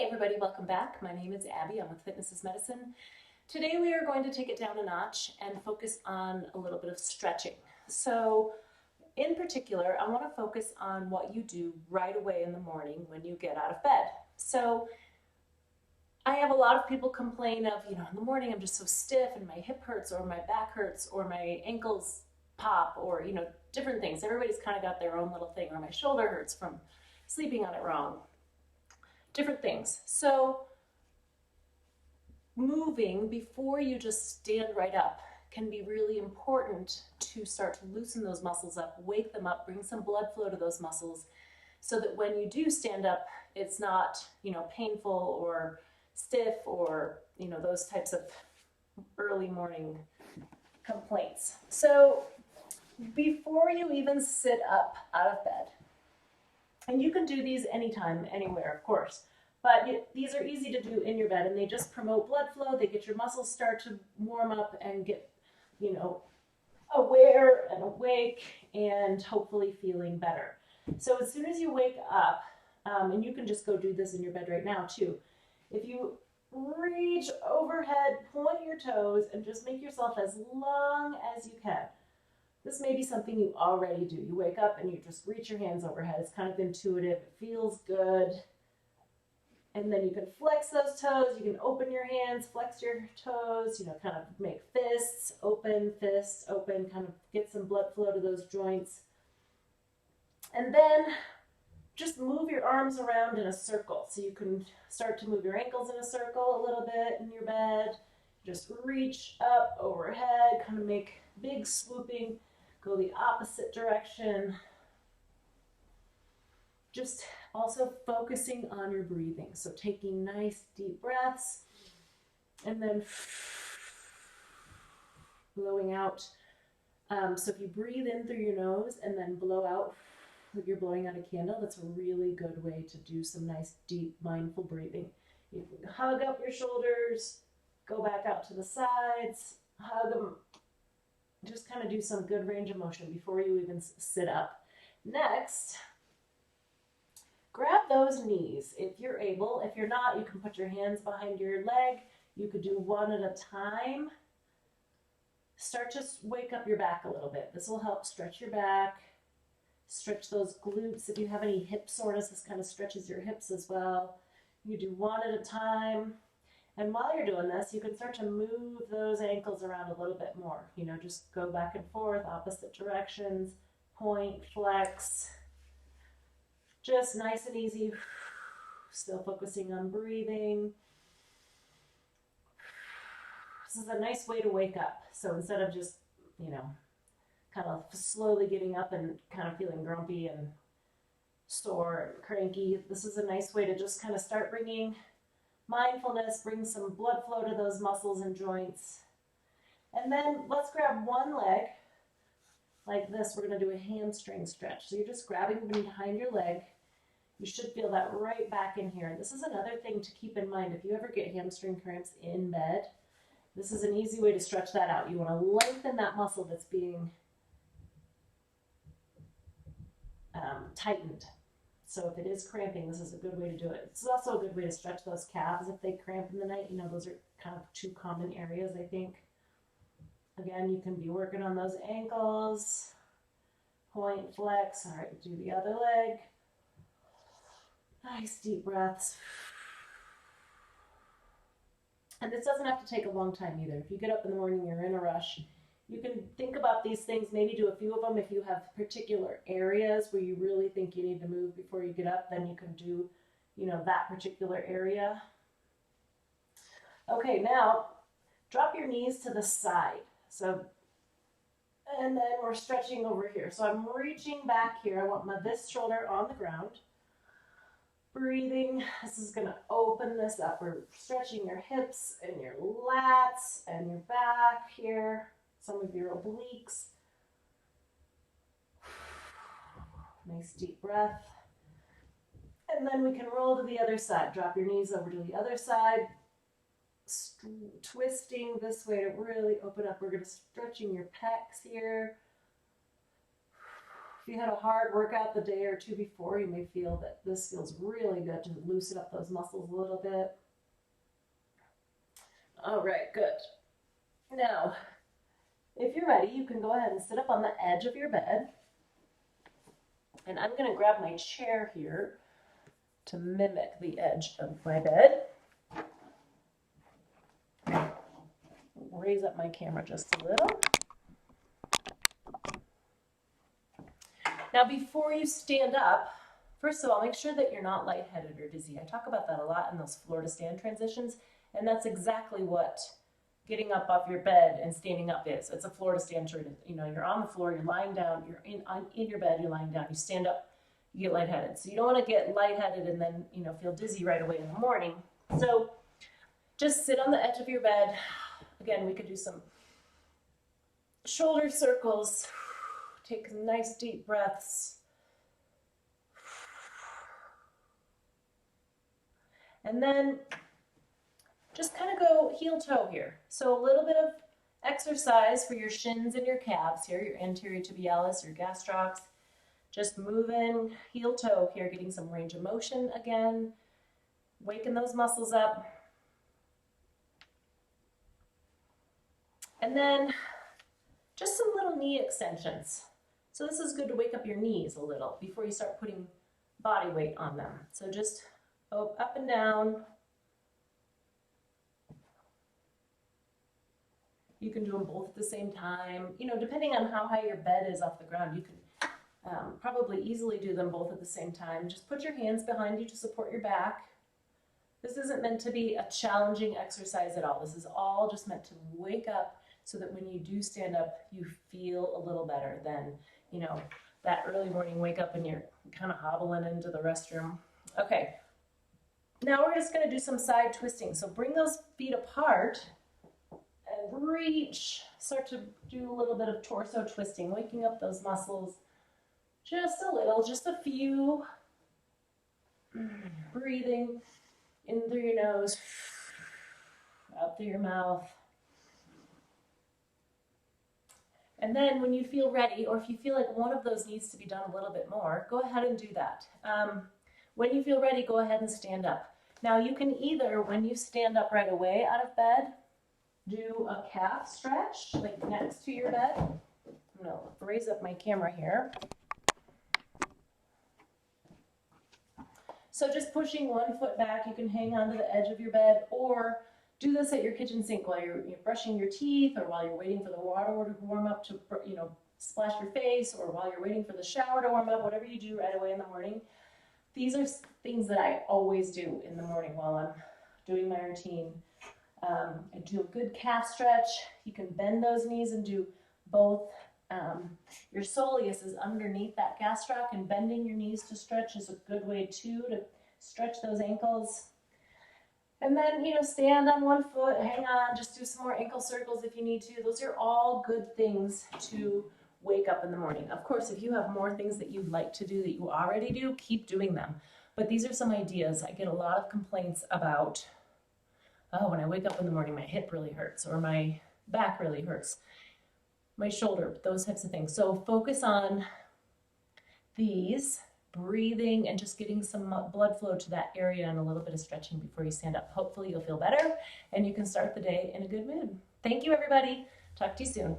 Hey everybody, welcome back. My name is Abby. I'm with Fitness is Medicine. Today we are going to take it down a notch and focus on a little bit of stretching. So in particular, I want to focus on what you do right away in the morning when you get out of bed. So I have a lot of people complain of, in the morning I'm just so stiff and my hip hurts or my back hurts or my ankles pop or, different things. Everybody's kind of got their own little thing, or my shoulder hurts from sleeping on it wrong. Different things. So moving before you just stand right up can be really important to start to loosen those muscles up, wake them up, bring some blood flow to those muscles so that when you do stand up, it's not, painful or stiff or, those types of early morning complaints. So before you even sit up out of bed, and you can do these anytime, anywhere, of course, but these are easy to do in your bed, and they just promote blood flow. They get your muscles start to warm up and get, aware and awake and hopefully feeling better. So as soon as you wake up, and you can just go do this in your bed right now too, if you reach overhead, point your toes, and just make yourself as long as you can. This may be something you already do. You wake up and you just reach your hands overhead. It's kind of intuitive. It feels good. And then you can flex those toes. You can open your hands, flex your toes, kind of make fists open, kind of get some blood flow to those joints. And then just move your arms around in a circle. So you can start to move your ankles in a circle a little bit in your bed. Just reach up overhead, kind of make big swooping. Go the opposite direction. Just also focusing on your breathing. So taking nice deep breaths and then blowing out. So if you breathe in through your nose and then blow out like you're blowing out a candle, that's a really good way to do some nice deep mindful breathing. You can hug up your shoulders, go back out to the sides, hug them. Just kind of do some good range of motion before you even sit up. Next, grab those knees if you're able. If you're not, you can put your hands behind your leg. You could do one at a time. Start to wake up your back a little bit. This will help stretch your back, stretch those glutes. If you have any hip soreness, this kind of stretches your hips as well. You do one at a time. And while you're doing this, you can start to move those ankles around a little bit more. Just go back and forth, opposite directions, point, flex. Just nice and easy. Still focusing on breathing. This is a nice way to wake up. So instead of just, kind of slowly getting up and kind of feeling grumpy and sore and cranky, this is a nice way to just kind of start bringing mindfulness, bring some blood flow to those muscles and joints. And then let's grab one leg like this. We're going to do a hamstring stretch. So you're just grabbing behind your leg. You should feel that right back in here. This is another thing to keep in mind. If you ever get hamstring cramps in bed, this is an easy way to stretch that out. You want to lengthen that muscle that's being tightened. So if it is cramping, this is a good way to do it. It's also a good way to stretch those calves if they cramp in the night. Those are kind of two common areas, I think. Again, you can be working on those ankles. Point, flex. All right, do the other leg. Nice deep breaths. And this doesn't have to take a long time either. If you get up in the morning, you're in a rush, you can think about these things, maybe do a few of them. If you have particular areas where you really think you need to move before you get up, then you can do, that particular area. Okay, now drop your knees to the side. So, and then we're stretching over here. So I'm reaching back here. I want this shoulder on the ground. Breathing. This is going to open this up. We're stretching your hips and your lats and your back here. Some of your obliques. Nice deep breath. And then we can roll to the other side. Drop your knees over to the other side. Twisting this way to really open up. We're going to stretching your pecs here. If you had a hard workout the day or two before, you may feel that this feels really good to loosen up those muscles a little bit. All right, good. Now, if you're ready, you can go ahead and sit up on the edge of your bed. And I'm going to grab my chair here to mimic the edge of my bed. Raise up my camera just a little. Now, before you stand up, first of all, make sure that you're not lightheaded or dizzy. I talk about that a lot in those floor to stand transitions, and that's exactly what getting up off your bed and standing up is. It's a floor to stand transition. You know, you're on the floor, you're lying down, you're in your bed, you're lying down, you stand up, you get lightheaded. So you don't want to get lightheaded and then, you know, feel dizzy right away in the morning. So just sit on the edge of your bed. Again, we could do some shoulder circles. Take some nice deep breaths. And then just kind of go heel toe here. So a little bit of exercise for your shins and your calves here, your anterior tibialis, your gastrocs. Just moving heel toe here, getting some range of motion again, waking those muscles up. And then just some little knee extensions. So this is good to wake up your knees a little before you start putting body weight on them. So just up and down. You can do them both at the same time. You know, depending on how high your bed is off the ground, you can probably easily do them both at the same time. Just put your hands behind you to support your back. This isn't meant to be a challenging exercise at all. This is all just meant to wake up so that when you do stand up, you feel a little better than, you know, that early morning wake up and you're kind of hobbling into the restroom. Okay, now we're just gonna do some side twisting. So bring those feet apart and reach, start to do a little bit of torso twisting, waking up those muscles just a little, just a few. Breathing in through your nose, out through your mouth. And then when you feel ready, or if you feel like one of those needs to be done a little bit more, go ahead and do that. When you feel ready, go ahead and stand up. Now you can either, when you stand up right away out of bed, do a calf stretch, like next to your bed. I'm gonna raise up my camera here. So just pushing one foot back, you can hang onto the edge of your bed, or do this at your kitchen sink while you're brushing your teeth, or while you're waiting for the water to warm up to, you know, splash your face, or while you're waiting for the shower to warm up, whatever you do right away in the morning. These are things that I always do in the morning while I'm doing my routine. I do a good calf stretch. You can bend those knees and do both. Your soleus is underneath that gastroc, and bending your knees to stretch is a good way too to stretch those ankles. And then, you know, stand on one foot, hang on, just do some more ankle circles if you need to. Those are all good things to wake up in the morning. Of course, if you have more things that you'd like to do that you already do, keep doing them. But these are some ideas. I get a lot of complaints about, oh, when I wake up in the morning, my hip really hurts, or my back really hurts, my shoulder, those types of things. So focus on these, breathing, and just getting some blood flow to that area and a little bit of stretching before you stand up. Hopefully you'll feel better and you can start the day in a good mood. Thank you, everybody. Talk to you soon.